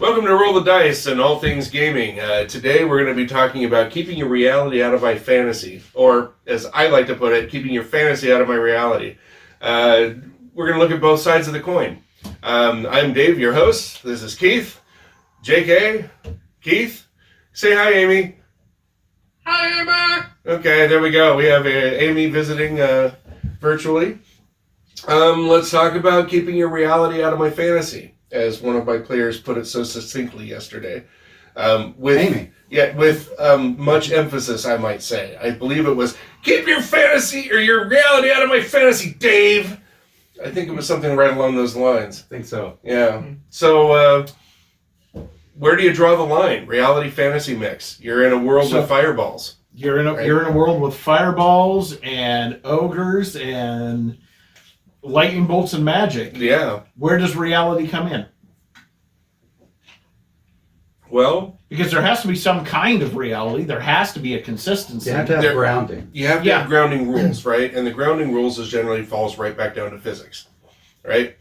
Welcome to Roll the Dice and All Things Gaming. Today we're going to be talking about keeping your reality out of my fantasy, or as I like to put it, keeping your fantasy out of my reality. We're going to look at both sides of the coin. I'm Dave, your host. This is Keith. JK. Keith. Say hi, Amy. Hi, Emma. Okay, there we go. We have Amy visiting virtually. Let's talk about keeping your reality out of my fantasy, as one of my players put it so succinctly yesterday. With Amy. Yeah, with much emphasis, I might say. I believe it was, keep your fantasy or your reality out of my fantasy, Dave. I think it was something right along those lines. I think so. Yeah. So, where do you draw the line? Reality fantasy mix. You're in a world with fireballs. You're in a world with fireballs and ogres and lightning bolts and magic. Yeah. Where does reality come in? Well, because there has to be some kind of reality. There has to be a consistency. You have to have grounding. You have to have grounding rules, right? And the grounding rules is generally falls right back down to physics, right?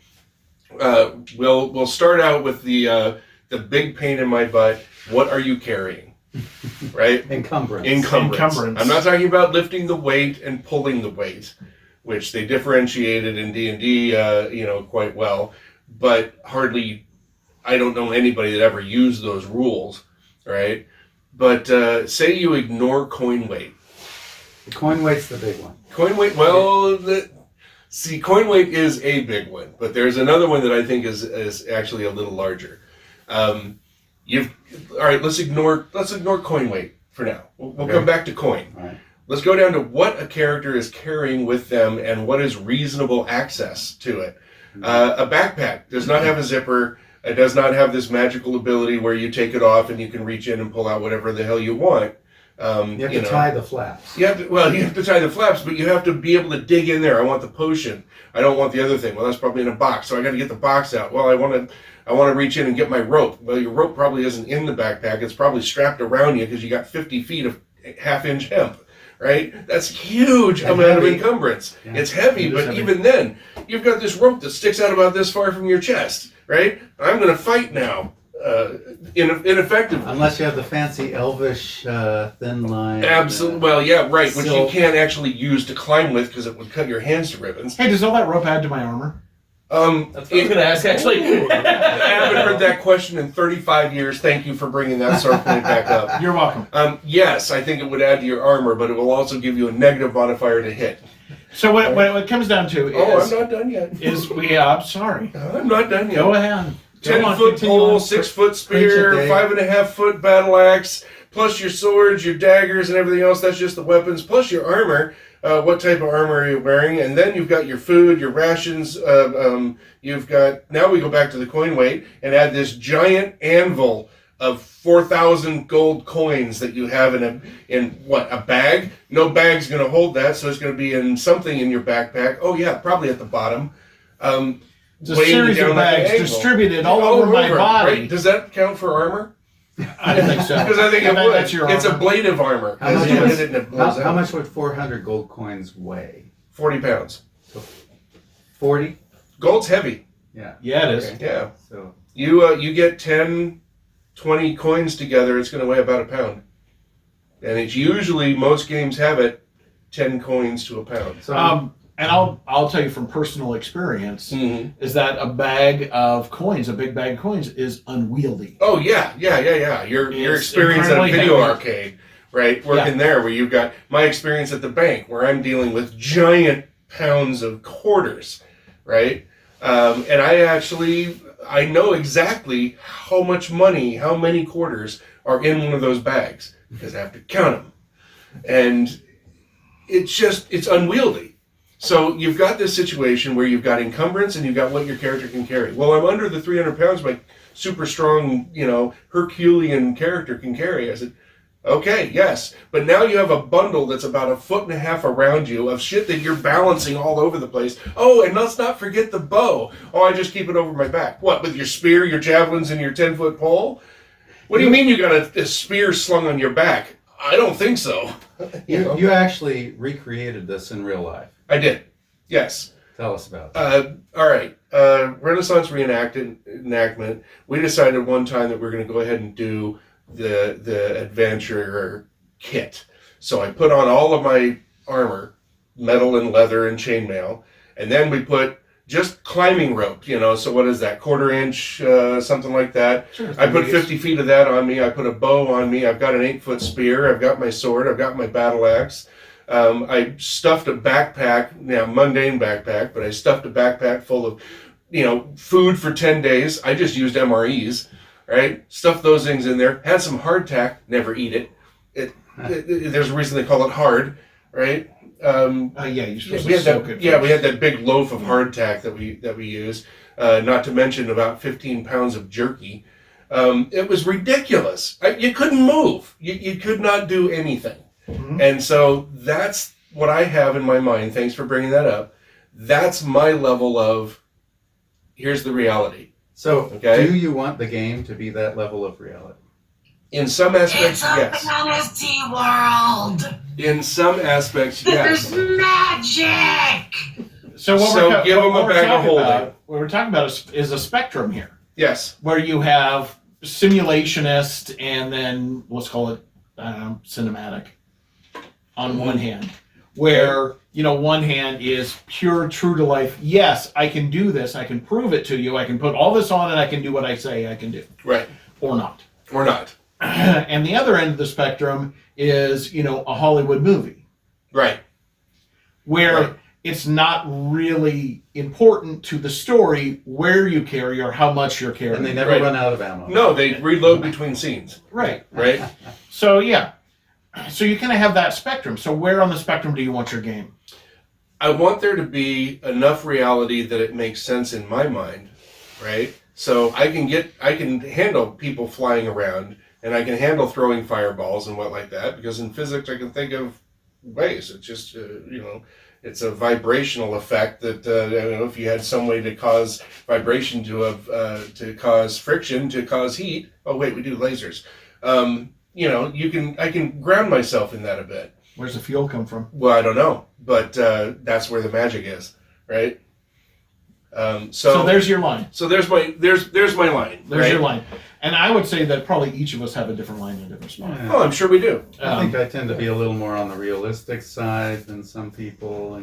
We'll start out with the big pain in my butt. What are you carrying? Right? Encumbrance. I'm not talking about lifting the weight and pulling the weight, which they differentiated in D&D, quite well, but hardly. I don't know anybody that ever used those rules, right? But say you ignore coin weight. The coin weight's the big one. Coin weight, well, coin weight is a big one, but there's another one that I think is actually a little larger. All right, let's ignore coin weight for now. We'll come back to coin. All right. Let's go down to what a character is carrying with them and what is reasonable access to it. A backpack does not have a zipper. It does not have this magical ability where you take it off and you can reach in and pull out whatever the hell you want. You have to tie the flaps. You have to tie the flaps, but you have to be able to dig in there. I want the potion. I don't want the other thing. Well, that's probably in a box, so I got to get the box out. Well, I want to reach in and get my rope. Well, your rope probably isn't in the backpack. It's probably strapped around you because you got 50 feet of half-inch hemp. Right? That's a huge amount of encumbrance. Yeah. It's heavy, but even then, you've got this rope that sticks out about this far from your chest, right? I'm going to fight now, ineffectively. Unless you have the fancy elvish thin line. Absolutely. Well, yeah, right, which you can't actually use to climb with because it would cut your hands to ribbons. Hey, does all that rope add to my armor? That's what I was going to ask, actually. I haven't heard that question in 35 years. Thank you for bringing that sword point back up. You're welcome. Yes, I think it would add to your armor, but it will also give you a negative modifier to hit. So what it comes down to is... I'm not done yet. I'm sorry. I'm not done yet. Go ahead. 10-foot pole, 6-foot spear, 5.5-foot battle axe, plus your swords, your daggers, and everything else. That's just the weapons, plus your armor. What type of armor are you wearing? And then you've got your food, your rations. You've got, now we go back to the coin weight and add this giant anvil of 4,000 gold coins that you have in a bag? No bag's going to hold that, so it's going to be in something in your backpack. Oh yeah, probably at the bottom. It's a series of bags distributed all over my body. Right? Does that count for armor? I don't think so. Because I think it would. That's your armor. It's a blade of armor. How much would 400 gold coins weigh? 40 pounds. So 40? Gold's heavy. Yeah. Yeah, it is. Okay. Yeah. So you get 10, 20 coins together, it's going to weigh about a pound. And it's usually, most games have it, 10 coins to a pound. So, and I'll tell you from personal experience, is that a bag of coins, a big bag of coins, is unwieldy. Oh yeah. Your experience at a video arcade, right? Working there, where you've got my experience at the bank, where I'm dealing with giant pounds of quarters, right? And I know exactly how much money, how many quarters are in one of those bags because I have to count them, and it's unwieldy. So you've got this situation where you've got encumbrance and you've got what your character can carry. Well, I'm under the 300 pounds my super strong, Herculean character can carry. I said, okay, yes. But now you have a bundle that's about 1.5 feet around you of shit that you're balancing all over the place. Oh, and let's not forget the bow. Oh, I just keep it over my back. What, with your spear, your javelins, and your 10-foot pole? What do you mean you got a spear slung on your back? I don't think so. You actually recreated this in real life. I did. Yes. Tell us about it. All right. Renaissance reenactment. We decided one time that we're going to go ahead and do the adventurer kit. So I put on all of my armor, metal and leather and chainmail, and then we put just climbing rope, so what is that, 1/4 inch, something like that. Sure, I put 50 feet of that on me. I put a bow on me. I've got an 8-foot spear. I've got my sword. I've got my battle axe. I stuffed a backpack, mundane backpack, but I stuffed a backpack full of, food for 10 days. I just used MREs, right? Stuffed those things in there. Had some hardtack. Never eat it. There's a reason they call it hard, right? You're supposed to soak it. We had that big loaf of hardtack that we use. Not to mention about 15 pounds of jerky. It was ridiculous. You couldn't move. You could not do anything. Mm-hmm. And so that's what I have in my mind. Thanks for bringing that up. That's my level of, here's the reality. So, okay? Do you want the game to be that level of reality? In some aspects, yes. It's a fantasy world. In some aspects, yes. There's magic. So give them a bag of holding. What we're talking about is a spectrum here. Yes. Where you have simulationist and then let's call it cinematic on one hand. Where, one hand is pure, true to life. Yes, I can do this. I can prove it to you. I can put all this on and I can do what I say I can do. Right. Or not. Or not. And the other end of the spectrum is, a Hollywood movie. Right. Where it's not really important to the story where you carry or how much you're carrying. And they never run out of ammo. No, they reload between scenes. Right. Right. So, yeah. So you kind of have that spectrum. So where on the spectrum do you want your game? I want there to be enough reality that it makes sense in my mind, right? So I can handle people flying around, and I can handle throwing fireballs and what like that, because in physics I can think of ways. It's just, it's a vibrational effect that, if you had some way to cause vibration to cause friction, to cause heat. Oh wait, we do lasers. I can ground myself in that a bit. Where's the fuel come from? Well, I don't know, but that's where the magic is, right? So there's your line. So there's my line. There's right? your line. And I would say that probably each of us have a different line in a different spot. Yeah. Oh, I'm sure we do. I think I tend to be a little more on the realistic side than some people,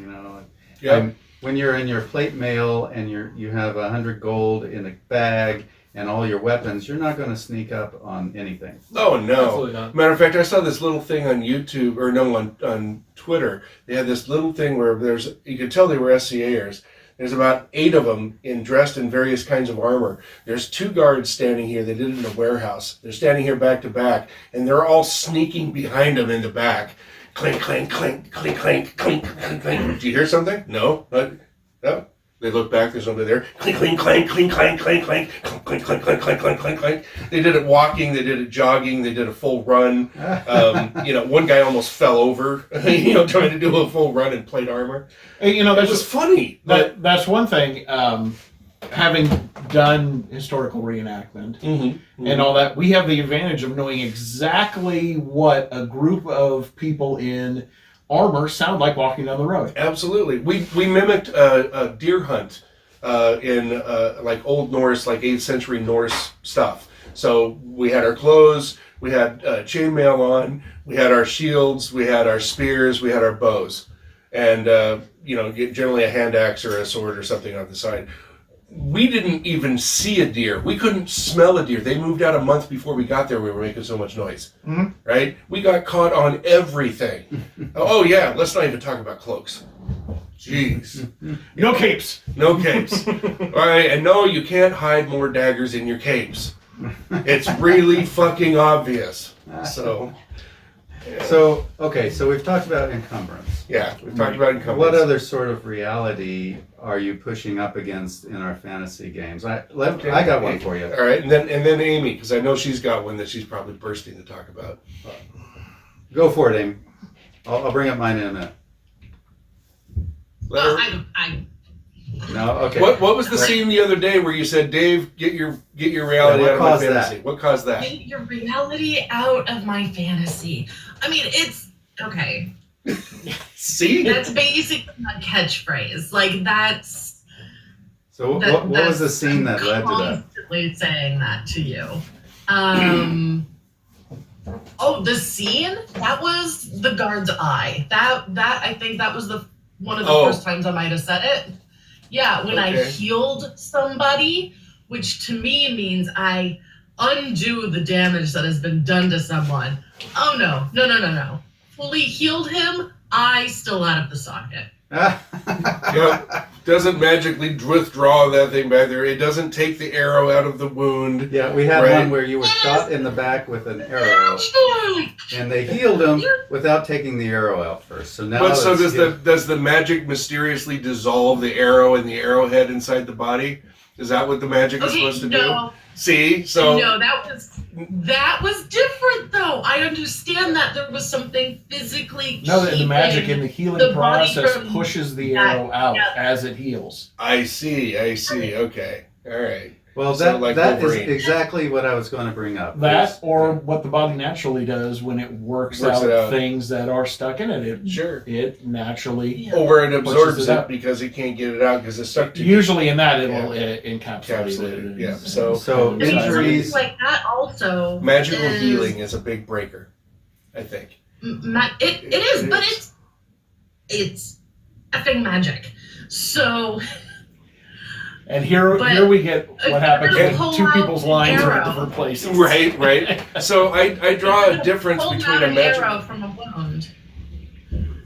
Yeah. When you're in your plate mail and you have 100 gold in a bag and all your weapons, you're not going to sneak up on anything. Oh no! Absolutely not. Matter of fact, I saw this little thing on YouTube on Twitter. They had this little thing where you could tell they were SCAers. There's about 8 of them dressed in various kinds of armor. There's 2 guards standing here. They did it in a warehouse. They're standing here back to back, and they're all sneaking behind them in the back. Clink, clink, clink, clink, clink, clink, clink, clink. Did you hear something? No. No. They look back. There's nobody there. Clink, clink, clank, clink, clank, clank, clank, clink, clink, clink, clink, clink, clink, clink, clink. They did it walking. They did it jogging. They did a full run. One guy almost fell over. Trying to do a full run in plate armor. That was funny. That's one thing. Having done historical reenactment and all that, we have the advantage of knowing exactly what a group of people in armor sound like walking down the road. Absolutely. We mimicked a deer hunt in like Old Norse, like 8th century Norse stuff. So we had our clothes, we had chainmail on, we had our shields, we had our spears, we had our bows, and generally a hand axe or a sword or something on the side. We didn't even see a deer. We couldn't smell a deer. They moved out a month before we got there. We were making so much noise, right? We got caught on everything. Oh yeah, let's not even talk about cloaks. Jeez. No capes. No capes. All right, and no, you can't hide more daggers in your capes. It's really fucking obvious. So we've talked about encumbrance. Yeah, we've talked about encumbrance. What other sort of reality are you pushing up against in our fantasy games? I got one for you. All right, and then Amy, because I know she's got one that she's probably bursting to talk about. Go for it, Amy. I'll bring up mine in a minute. Well, No, okay. What was the scene the other day where you said, Dave, get your reality out of my fantasy? What caused that? Get your reality out of my fantasy. I mean, it's okay. See? That's basically a catchphrase. Like that's. So what was the scene that led to that? Constantly saying that to you. Oh, the scene? That was the guard's eye. That I think that was one of the first times I might have said it. Yeah, when I healed somebody, which to me means I undo the damage that has been done to someone. Oh no. Fully healed him, eye still out of the socket. Yep. Doesn't magically withdraw that thing back there. It doesn't take the arrow out of the wound. Yeah, we had one where you were shot in the back with an arrow, and they healed him without taking the arrow out first. So now, does the magic mysteriously dissolve the arrow and the arrowhead inside the body? Is that what the magic is supposed to do? See, so no, that was different though. I understand that there was something physically. No, the magic in the healing process pushes the arrow out as it heals. I see. Okay, all right. Well, that is exactly what I was going to bring up. That, or what the body naturally does when it works out things that are stuck in it. It naturally... Or it absorbs it because it can't get it out because it's stuck to usually in that, it'll encapsulate it. Yeah, so injuries... like that also... Magical healing is a big breaker, I think. It is, but it's effing magic. So... And here we get what happens when two people's lines are in different places. Right. So I draw a difference between a magic arrow from a wound.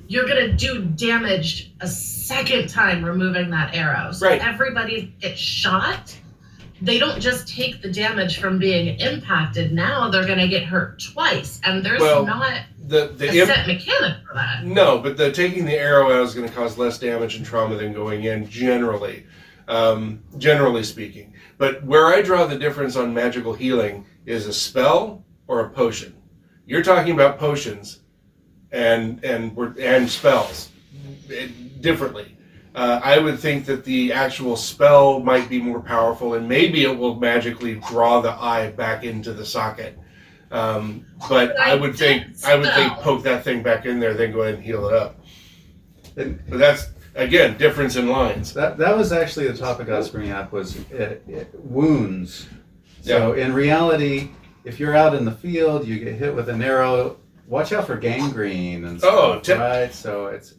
You're gonna do damage a second time removing that arrow. So everybody gets shot. They don't just take the damage from being impacted. Now they're gonna get hurt twice, and there's not a set mechanic for that. No, but taking the arrow out is going to cause less damage and trauma than going in generally. Generally speaking. But where I draw the difference on magical healing is a spell or a potion. You're talking about potions and spells differently. I would think that the actual spell might be more powerful and maybe it will magically draw the eye back into the socket. But I would think poke that thing back in there, then go ahead and heal it up. But that's again, difference in lines. That was actually the topic I was bringing up was wounds. So in reality, if you're out in the field, you get hit with an arrow, watch out for gangrene and stuff, right? So it's...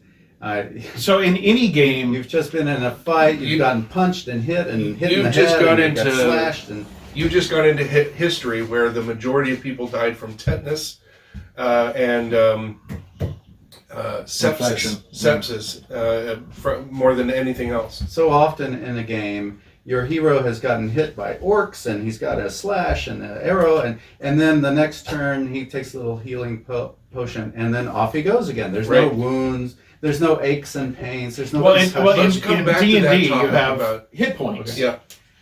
so in any game... You've just been in a fight, you've gotten punched and hit in the head, and got slashed. You just got into history where the majority of people died from tetanus and... sepsis, more than anything else. So often in a game, your hero has gotten hit by orcs, and he's got a slash and an arrow, and then the next turn he takes a little healing potion, and then off he goes again. There's no wounds, there's no aches and pains, there's no... in D&D you have hit points. Yeah.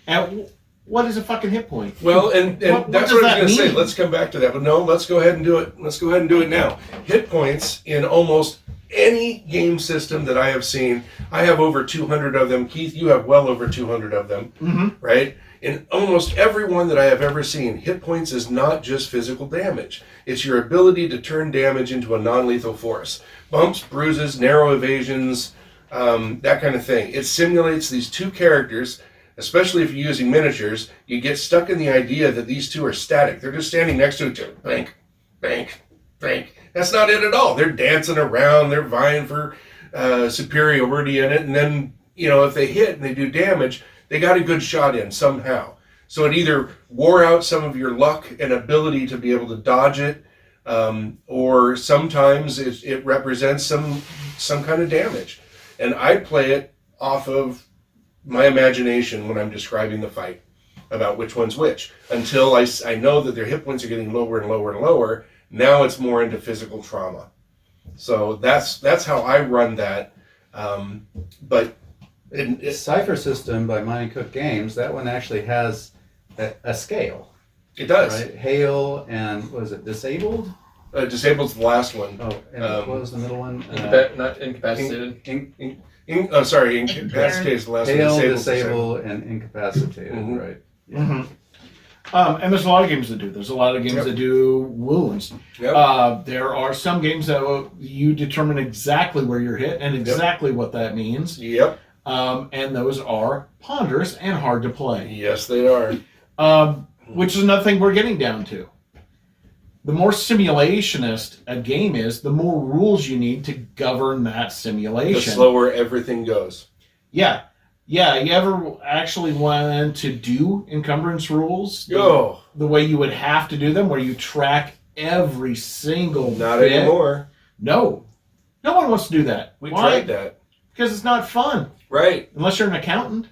And what is a fucking hit point? Well, and that's what I was going to say. Let's come back to that. But no, let's go ahead and do it. Let's go ahead and do it now. Hit points in almost any game system that I have seen. I have over 200 of them. Keith, you have well over 200 of them, right? In almost every one that I have ever seen, hit points is not just physical damage. It's your ability to turn damage into a non-lethal force. Bumps, bruises, narrow evasions, that kind of thing. It simulates these two characters. Especially if you're using miniatures, you get stuck in the idea that these two are static. They're just standing next to each other. Bank, bank, bank. That's not it at all. They're dancing around. They're vying for superiority in it. And then, if they hit and they do damage, they got a good shot in somehow. So it either wore out some of your luck and ability to be able to dodge it, or sometimes it represents some kind of damage. And I play it off of my imagination when I'm describing the fight about which one's which, until I know that their hit points are getting lower and lower and lower. Now it's more into physical trauma. So that's how I run that. But Cypher System by Mind and Cook Games, that one actually has a scale. It does. Right? Hail and, what is it, disabled? Disabled's the last one. Oh, and what was the middle one? Not incapacitated. Incapacitated is the last one. Hail, disable, and incapacitated, right? Yeah. And there's a lot of games that do. There's a lot of games Yep. that do wounds. Yep. There are some games that you determine exactly where you're hit and exactly what that means. Yep. And those are ponderous and hard to play. Yes, they are. Which is another thing we're getting down to. The more simulationist a game is, the more rules you need to govern that The simulation. slower everything goes. Yeah. Yeah, you ever actually want to do encumbrance rules? Oh, The way you would have to do them, where you track every single not bit? anymore. No. No one wants to do that. We Why? tried that. Because it's not fun. Right. Unless you're an accountant.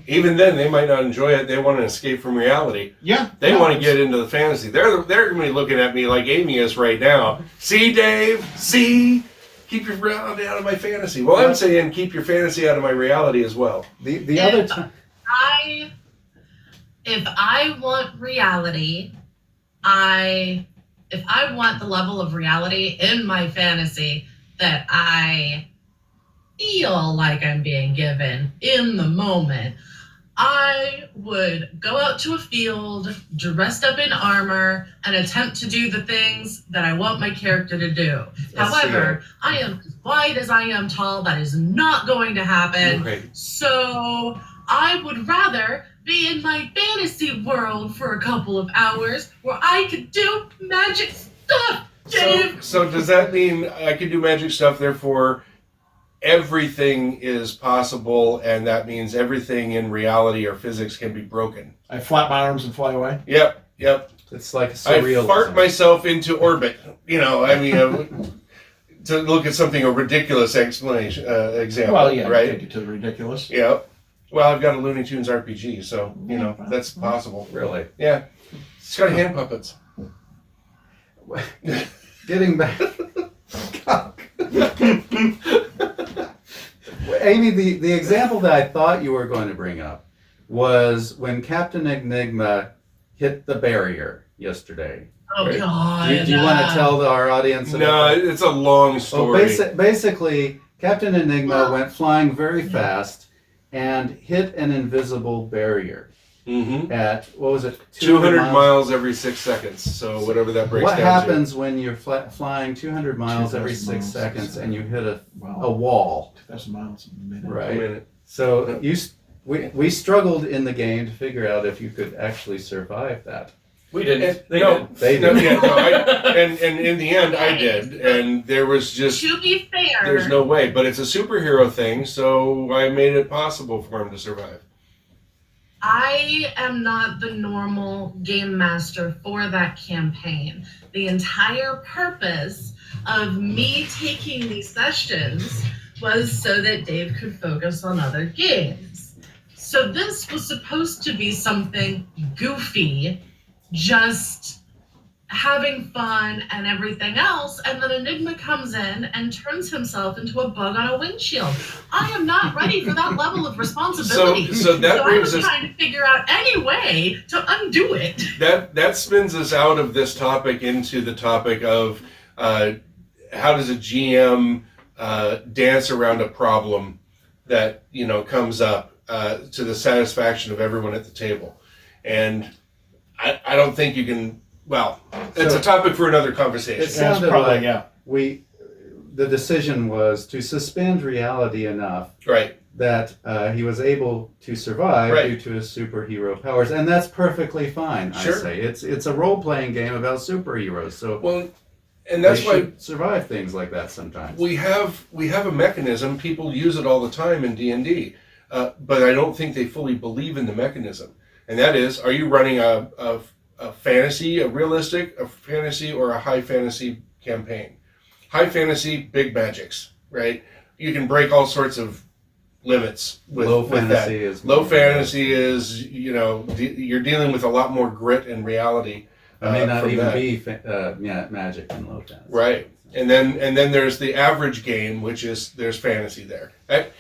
Even then, they might not enjoy it. They want to escape from reality. Yeah. They no, want to get into the fantasy. They're going to be looking at me like Amy is right now. See, Dave? See? Keep your reality out of my fantasy. Well, I'm saying keep your fantasy out of my reality as well. The other time. If I want reality, if I want the level of reality in my fantasy that I feel like I'm being given in the moment, I would go out to a field dressed up in armor and attempt to do the things that I want my character to do. However, I am as wide as I am tall. That is not going to happen. Right. So I would rather be in my fantasy world for a couple of hours where I could do magic stuff, Dave. So does that mean I can do magic stuff, therefore everything is possible, and that means everything in reality or physics can be broken? I flap my arms and fly away. Yep. It's like I surrealism. fart myself into orbit. To look at something, a ridiculous explanation, example. Well, yeah, right? take it to the ridiculous. Yeah. Well, I've got a Looney Tunes RPG, so, that's possible. Really. Yeah. It's got hand puppets. Getting back. Amy, the example that I thought you were going to bring up was when Captain Enigma hit the barrier yesterday. Oh, Right. God. Do you want to tell our audience No, about that? it's a long Well, story. basically, Captain Enigma went flying very fast and hit an invisible barrier Mm-hmm. at, what was it? 200 miles every 6 seconds, so whatever that breaks What down happens when you're flying 200 miles every 2,000 6 miles, seconds and you hit a Wow. wall? 2,000 miles a minute. to? A Right. minute. So we struggled in the game to figure out if you could actually survive that. We didn't. They no, did. They no, did. yeah, no, and in the end, I did, and there was just To be fair, there's no way. But it's a superhero thing, so I made it possible for him to survive. I am not the normal game master for that campaign. The entire purpose of me taking these sessions was so that Dave could focus on other games. So this was supposed to be something goofy, just having fun and everything else, and then Enigma comes in and turns himself into a bug on a windshield. I am not ready for that level of responsibility. So that I brings was us trying to figure out any way to undo it. that spins us out of this topic into the topic of how does a GM dance around a problem that comes up to the satisfaction of everyone at the table. And I don't think you can. Well, it's a topic for another conversation. It sounded probably, like the decision was to suspend reality enough Right. that he was able to survive Right. due to his superhero powers, and that's perfectly fine. Sure. I say it's a role playing game about superheroes, so Well, and that's they why should survive things like that sometimes. we have a mechanism. People use it all the time in D&D, but I don't think they fully believe in the mechanism. And that is, are you running a fantasy, a realistic, a fantasy, or a high fantasy campaign? High fantasy, big magics, right? You can break all sorts of limits with Low with fantasy that. is Low more- fantasy is you're dealing with a lot more grit and reality. It may not from even that. be magic in low fantasy. Right. And then there's the average game, which is there's fantasy there. That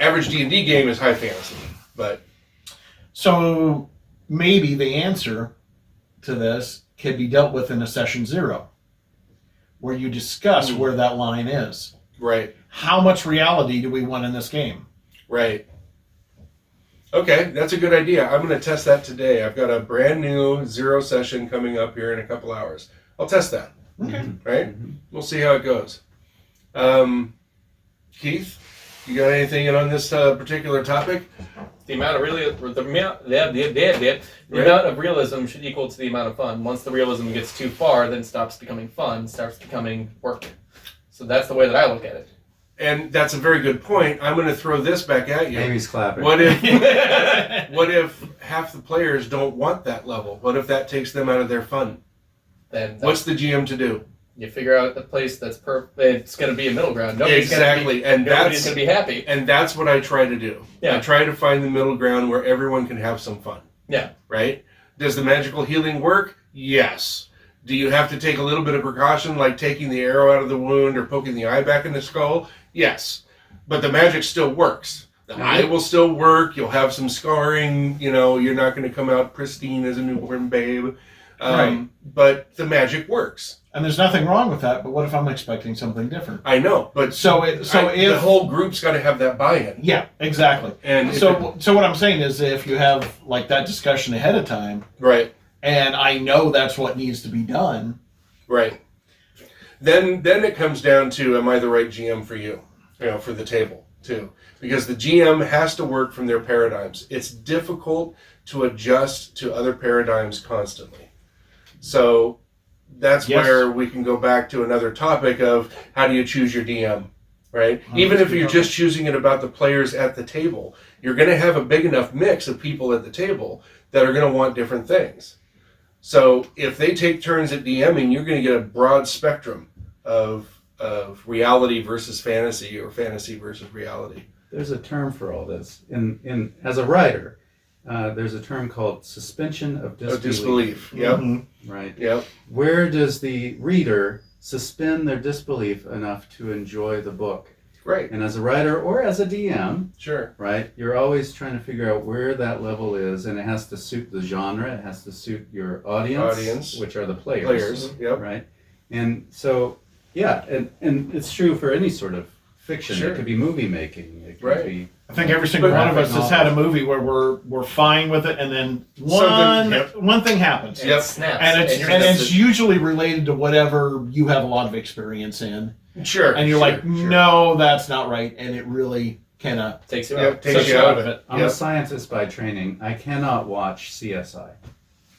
average D&D game is high fantasy, but So maybe the answer to this can be dealt with in a session 0, where you discuss where that line is. right, How much reality do we want in this game? right. Okay, that's a good idea. I'm going to test that today. I've got a brand new 0 session coming up here in a couple hours. I'll test that. Okay. Right? We'll see how it goes. Keith, you got anything on this particular topic? The amount of realism should equal to the amount of fun. Once the realism gets too far, then it stops becoming fun, starts becoming work. So that's the way that I look at it. And that's a very good point. I'm going to throw this back at you. Amy's clapping. What if half the players don't want that level? What if that takes them out of their fun? Then What's the GM to do? you figure out the place that's perfect. It's going to be a middle ground. Nobody's Exactly, and nobody's that's going to be happy. and that's what I try to do. Yeah. I try to find the middle ground where everyone can have some fun. Yeah. Right? Does the magical healing work? Yes. Do you have to take a little bit of precaution, like taking the arrow out of the wound or poking the eye back in the skull? Yes. But the magic still works. The eye will still work. You'll have some scarring. You know, you're not going to come out pristine as a newborn babe. Right. But the magic works. And there's nothing wrong with that, but what if I'm expecting something different? I know, but if the whole group's got to have that buy-in. Yeah, exactly. And so what I'm saying is, if you have like that discussion ahead of time, right, and I know that's what needs to be done, right, then it comes down to, am I the right GM for you? You know, for the table too, because the GM has to work from their paradigms. It's difficult to adjust to other paradigms constantly. So that's where we can go back to another topic of how do you choose your DM, right? Even if you're just choosing it about the players at the table, you're going to have a big enough mix of people at the table that are going to want different things. So if they take turns at DMing, you're going to get a broad spectrum of reality versus fantasy or fantasy versus reality. There's a term for all this. In as a writer, there's a term called suspension of disbelief. Yep. Mm-hmm. Right. Yep. Where does the reader suspend their disbelief enough to enjoy the book? Right. And as a writer or as a DM, Sure. right, you're always trying to figure out where that level is, and it has to suit the genre. It has to suit your audience. Which are the players. Yep. Right. And so, yeah, and it's true for any sort of fiction. Sure. It could be movie making. It could Right. be. I think every single one of us has had a movie where we're fine with it, and then one thing happens, Yep. Snaps. and it's usually related to whatever you have a lot of experience in, Sure. and you're sure, like, sure. no, that's not right, and it really kind of takes you Yep, out. takes you out of it. I'm a scientist by training. I cannot watch CSI.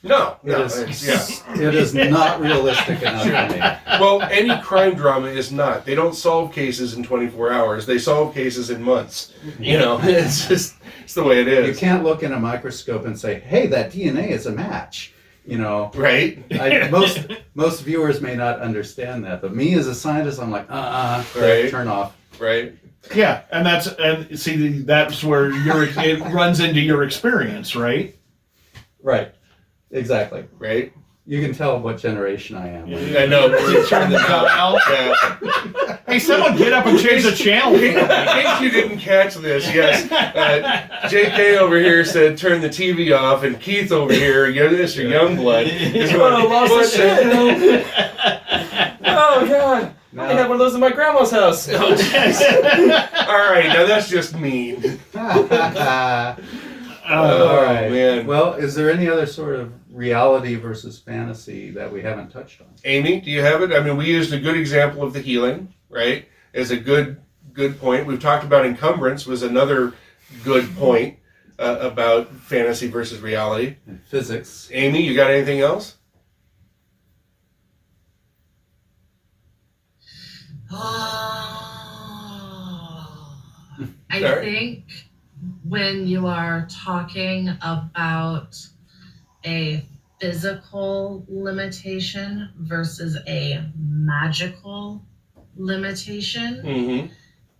No. It is not realistic enough for me. Well, any crime drama is not. They don't solve cases in 24 hours. They solve cases in months. You know, it's the way it is. You can't look in a microscope and say, "Hey, that DNA is a match." You know, right? Most viewers may not understand that, but me as a scientist, I'm like, right. Turn off. Right. Yeah, and that's where it runs into your experience, right? Right. Exactly. Right. You can tell what generation I am. I know. Turn the dial. Yeah. Hey, someone get up and change the channel. In case you didn't catch this, yes, JK over here said turn the TV off, and Keith over here, Mr. Youngblood, is going, what's that? Oh God! No. I had one of those in my grandma's house. All right, now that's just mean. All right. Man. Well, is there any other sort of reality versus fantasy that we haven't touched on? Amy, do you have it? I mean, we used a good example of the healing, right? As a good point. We've talked about encumbrance was another good point about fantasy versus reality. And physics. Amy, you got anything else? I think when you are talking about a physical limitation versus a magical limitation, Mm-hmm.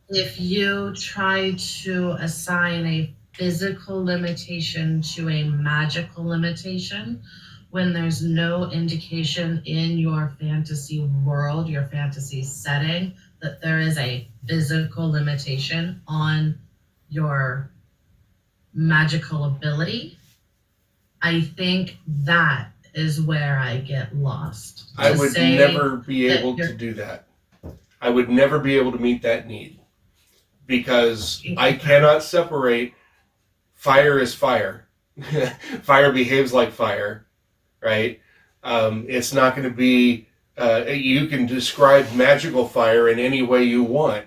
if you try to assign a physical limitation to a magical limitation, when there's no indication in your fantasy world, your fantasy setting, that there is a physical limitation on your magical ability, I think that is where I get lost. I To would say never be that able you're- to do that. I would never be able to meet that need because I cannot separate fire is fire. Fire behaves like fire, right? It's not going to be, you can describe magical fire in any way you want.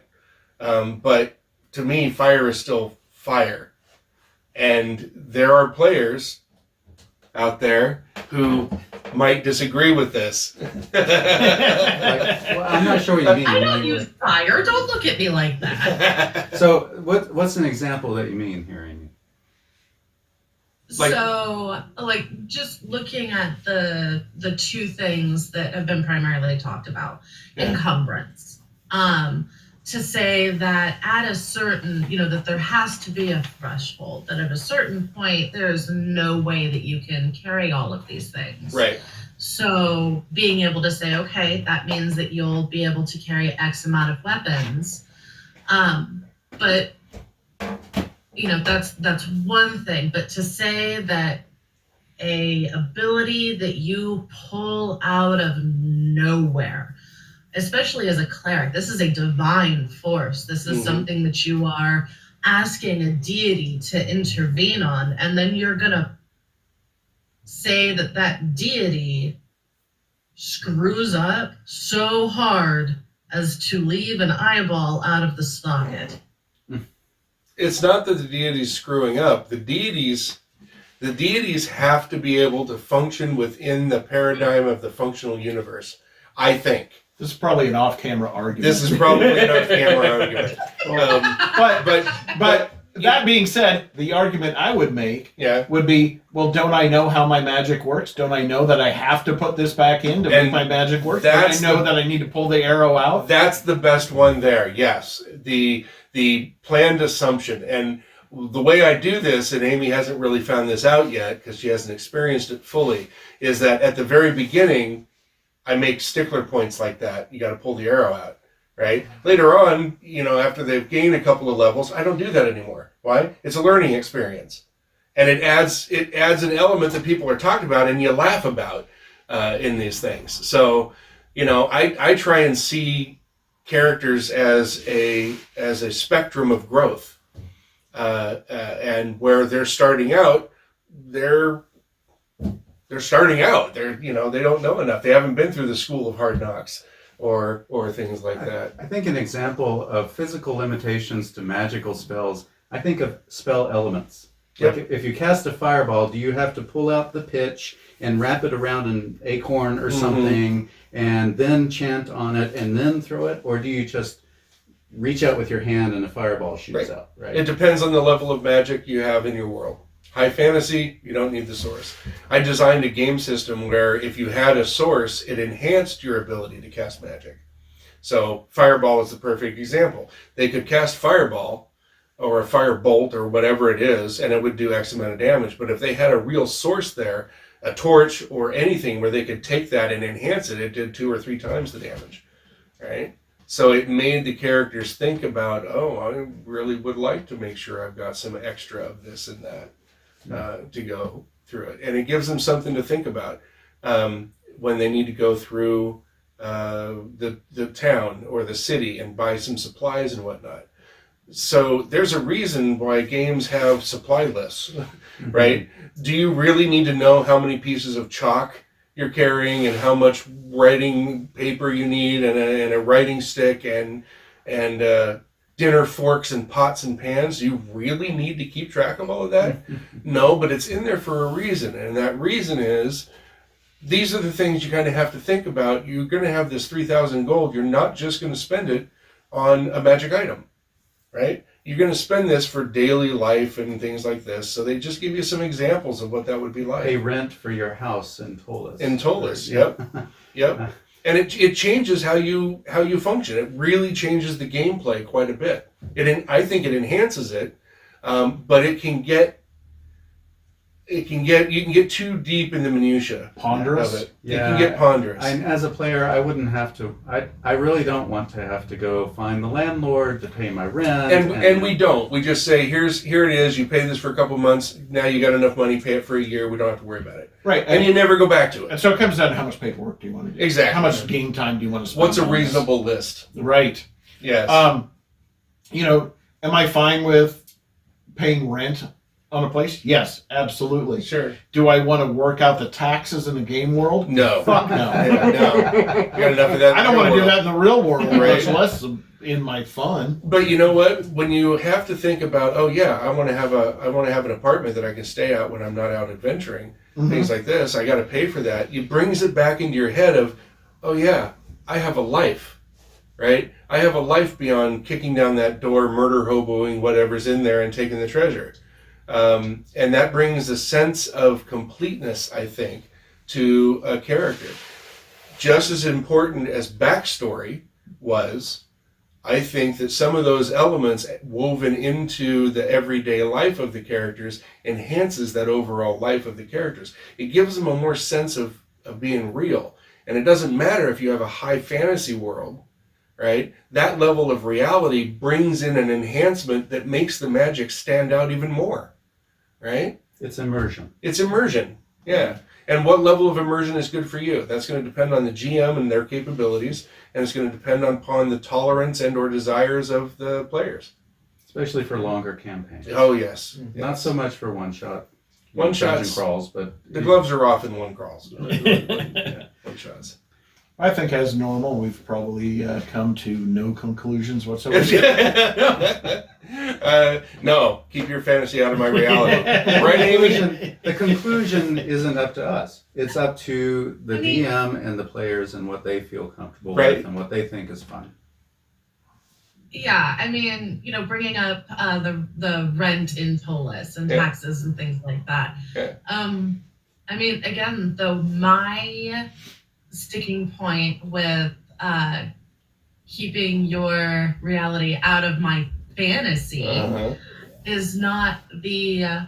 But to me, fire is still fire. And there are players out there who might disagree with this. Well, I'm not sure what you mean. I don't use fire. Don't look at me like that. So what's an example that you mean here, Amy? So, just looking at the two things that have been primarily talked about, encumbrance. To say that at a certain, that there has to be a threshold, that at a certain point, there's no way that you can carry all of these things. Right. So being able to say, okay, that means that you'll be able to carry X amount of weapons. But that's one thing. But to say that a ability that you pull out of nowhere, especially as a cleric, this is a divine force. This is something that you are asking a deity to intervene on, and then you're gonna say that deity screws up so hard as to leave an eyeball out of the socket. It's not that the deity's screwing up. The deities have to be able to function within the paradigm of the functional universe, I think. This is probably an off-camera argument. This is probably an off-camera argument. But that being said, the argument I would make would be, well, don't I know how my magic works? Don't I know that I have to put this back in to make my magic work? Don't I know that I need to pull the arrow out? That's the best one there, yes. The planned assumption. And the way I do this, and Amy hasn't really found this out yet because she hasn't experienced it fully, is that at the very beginning, I make stickler points like that. You got to pull the arrow out, right? Later on, after they've gained a couple of levels, I don't do that anymore. Why? It's a learning experience, and it adds an element that people are talking about and you laugh about in these things. So, I try and see characters as a spectrum of growth, and where they're starting out, they're starting out. They don't know enough. They haven't been through the school of hard knocks or things like that. I think an example of physical limitations to magical spells, I think of spell elements. Like if you cast a fireball, do you have to pull out the pitch and wrap it around an acorn or something and then chant on it and then throw it? Or do you just reach out with your hand and a fireball shoots out? Right. It depends on the level of magic you have in your world. High fantasy, you don't need the source. I designed a game system where if you had a source, it enhanced your ability to cast magic. So Fireball is the perfect example. They could cast Fireball or a Firebolt or whatever it is, and it would do X amount of damage. But if they had a real source there, a torch or anything where they could take that and enhance it, it did 2 or 3 times the damage, right? So it made the characters think about, I really would like to make sure I've got some extra of this and that. To go through it, and it gives them something to think about when they need to go through the town or the city and buy some supplies and whatnot. So there's a reason why games have supply lists, right? Do you really need to know how many pieces of chalk you're carrying and how much writing paper you need and a writing stick and dinner forks and pots and pans? Do you really need to keep track of all of that? No, but it's in there for a reason. And that reason is, these are the things you kind of have to think about. You're going to have this 3,000 gold. You're not just going to spend it on a magic item, right? You're going to spend this for daily life and things like this. So they just give you some examples of what that would be like. Pay rent for your house in Tolis. In Tolis, yep. Yep. And it changes how you function. It really changes the gameplay quite a bit. I think it enhances it, but you can get too deep in the minutia ponderous of it. Yeah. It can get ponderous. As a player, I wouldn't have to. I really don't want to have to go find the landlord to pay my rent. And we don't. We just say, here it is. You pay this for a couple months. Now you got enough money. Pay it for a year. We don't have to worry about it. Right. And you never go back to it. And so it comes down to how much paperwork do you want to do? Exactly. How much game time do you want to spend? What's a reasonable list? Right. Yes. Am I fine with paying rent On a place? Yes, absolutely. Sure. Do I want to work out the taxes in the game world? No. Fuck no. Yeah, no. You got enough of that. I don't want to do that in the real world, Right. much less in my fun. But you know what? When you have to think about, oh yeah, I want to have an apartment that I can stay at when I'm not out adventuring, things like this. I got to pay for that. It brings it back into your head of, oh yeah, I have a life, right? I have a life beyond kicking down that door, murder hoboing whatever's in there, and taking the treasure. And that brings a sense of completeness, I think, to a character. Just as important as backstory was, I think that some of those elements woven into the everyday life of the characters enhances that overall life of the characters. It gives them a more sense of being real. And it doesn't matter if you have a high fantasy world, right? That level of reality brings in an enhancement that makes the magic stand out even more, right? It's immersion. It's immersion, yeah. And what level of immersion is good for you? That's going to depend on the GM and their capabilities, and it's going to depend upon the tolerance and or desires of the players. Especially for longer campaigns. Oh, yes. Not so much for one-shot. One-shots. Crawls, but... The gloves are off in one crawls. Yeah, one-shots. I think as normal, we've probably come to no conclusions whatsoever. No, keep your fantasy out of my reality. Right, Amy? The conclusion isn't up to us. It's up to the DM and the players and what they feel comfortable with and what they think is fun. Yeah, I mean, bringing up the rent in Tolis and taxes and things like that. Yeah. I mean, again, though, my sticking point with keeping your reality out of my fantasy is not the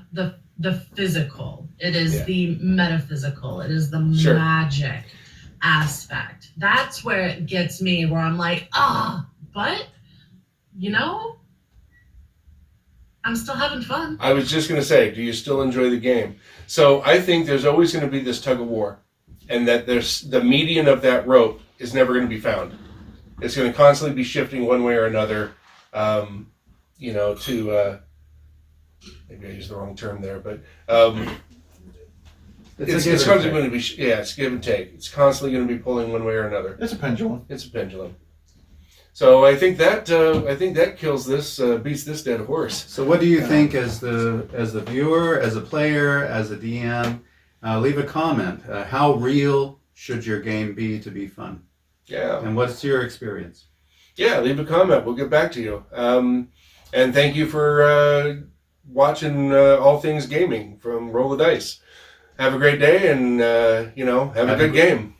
physical. It is the metaphysical. It is the magic aspect. That's where it gets me, where I'm like, but I'm still having fun. I was just going to say, do you still enjoy the game? So I think there's always going to be this tug of war, and that there's the median of that rope is never going to be found. It's going to constantly be shifting one way or another, to maybe I used the wrong term there, but it's constantly going to be it's give and take. It's constantly going to be pulling one way or another. It's a pendulum. It's a pendulum. So I think that kills this, beats this dead horse. So what do you think as the viewer, as a player, as a DM? Leave a comment. How real should your game be to be fun? Yeah. And what's your experience? Yeah, leave a comment. We'll get back to you. And thank you for watching All Things Gaming from Roll the Dice. Have a great day, and have a good game.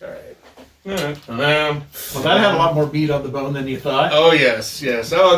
All right. Well, that had a lot more meat on the bone than you thought. Oh yes. Oh.